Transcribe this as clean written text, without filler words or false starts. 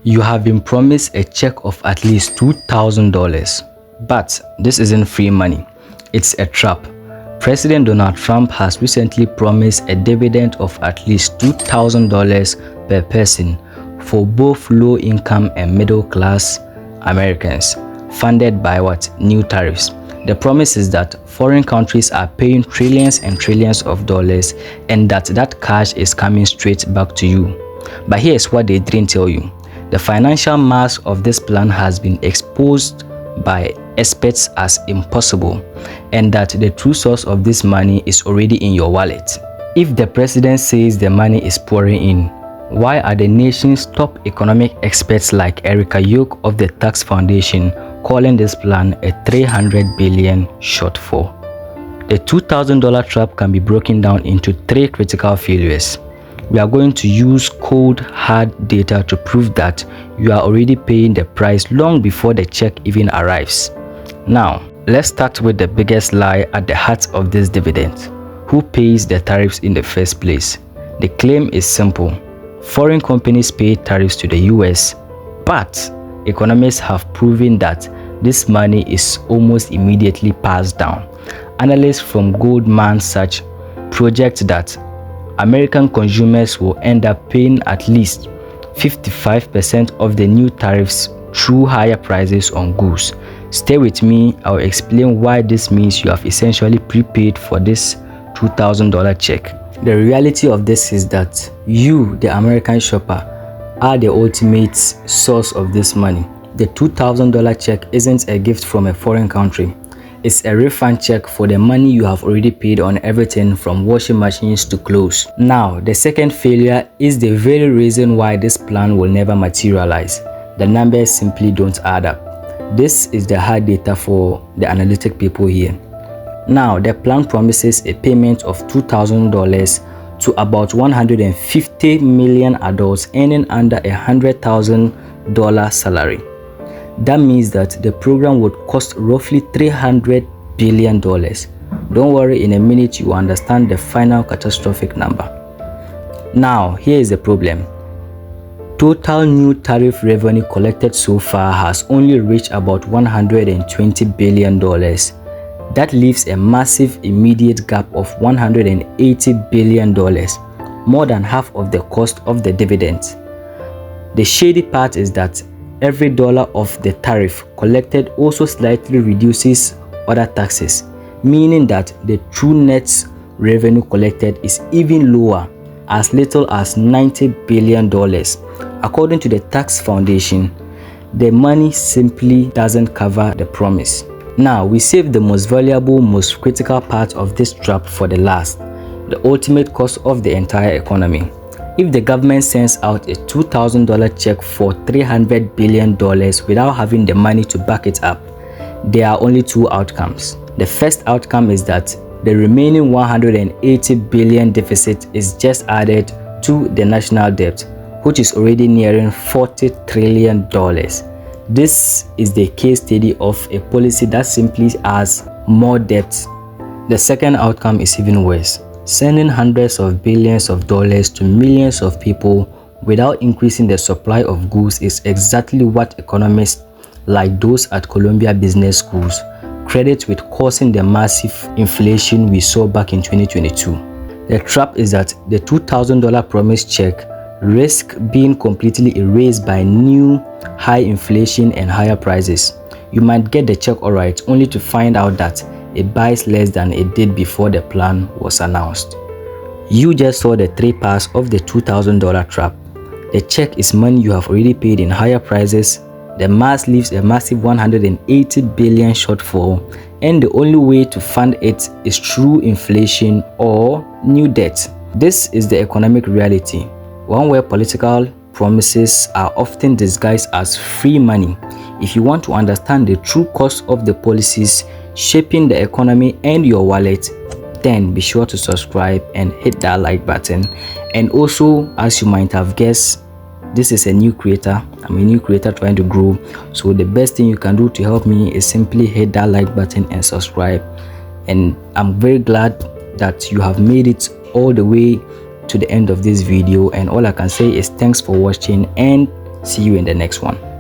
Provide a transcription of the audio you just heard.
You have been promised a check of at least $2,000. But this isn't free money, it's a trap. President Donald Trump has recently promised a dividend of at least $2,000 per person for both low-income and middle-class Americans, funded by what? New tariffs. The promise is that foreign countries are paying trillions and trillions of dollars and that cash is coming straight back to you. But here's what they didn't tell you. The financial mass of this plan has been exposed by experts as impossible, and that the true source of this money is already in your wallet. If the president says the money is pouring in, why are the nation's top economic experts like Erica Yoke of the Tax Foundation calling this plan a $300 billion shortfall? The $2,000 trap can be broken down into 3 critical failures. We are going to use cold, hard data to prove that you are already paying the price long before the check even arrives. Now, let's start with the biggest lie at the heart of this dividend. Who pays the tariffs in the first place? The claim is simple. Foreign companies pay tariffs to the US, but economists have proven that this money is almost immediately passed down. Analysts from Goldman Sachs project that American consumers will end up paying at least 55% of the new tariffs through higher prices on goods. Stay with me, I'll explain why this means you have essentially prepaid for this $2,000 check. The reality of this is that you, the American shopper, are the ultimate source of this money. The $2,000 check isn't a gift from a foreign country. It's a refund check for the money you have already paid on everything from washing machines to clothes. Now, the second failure is the very reason why this plan will never materialize. The numbers simply don't add up. This is the hard data for the analytic people here. Now, the plan promises a payment of $2,000 to about 150 million adults earning under $100,000 salary. That means that the program would cost roughly $300 billion. Don't worry, in a minute you understand the final catastrophic number. Now, here is the problem. Total new tariff revenue collected so far has only reached about $120 billion. That leaves a massive immediate gap of $180 billion, more than half of the cost of the dividends. The shady part is that every dollar of the tariff collected also slightly reduces other taxes, meaning that the true net revenue collected is even lower, as little as $90 billion. According to the Tax Foundation, the money simply doesn't cover the promise. Now, we save the most valuable, most critical part of this trap for the last, the ultimate cost of the entire economy. If the government sends out a $2,000 check for $300 billion without having the money to back it up, there are only 2 outcomes. The first outcome is that the remaining $180 billion deficit is just added to the national debt, which is already nearing $40 trillion. This is the case study of a policy that simply adds more debt. The second outcome is even worse. Sending hundreds of billions of dollars to millions of people without increasing the supply of goods is exactly what economists like those at Columbia Business Schools credit with causing the massive inflation we saw back in 2022. The trap is that the $2,000 promise check risks being completely erased by new high inflation and higher prices. You might get the check alright, only to find out that it buys less than it did before the plan was announced. You just saw the 3 parts of the $2,000 trap. The check is money you have already paid in higher prices. The mass leaves a massive $180 billion shortfall, and the only way to fund it is through inflation or new debt. This is the economic reality, one where political promises are often disguised as free money. If you want to understand the true cost of the policies shaping the economy and your wallet, then be sure to subscribe and hit that like button. And also, as you might have guessed, this is a new creator. I'm a new creator trying to grow, so the best thing you can do to help me is simply hit that like button and subscribe. And I'm very glad that you have made it all the way to the end of this video, and all I can say is thanks for watching and See you in the next one.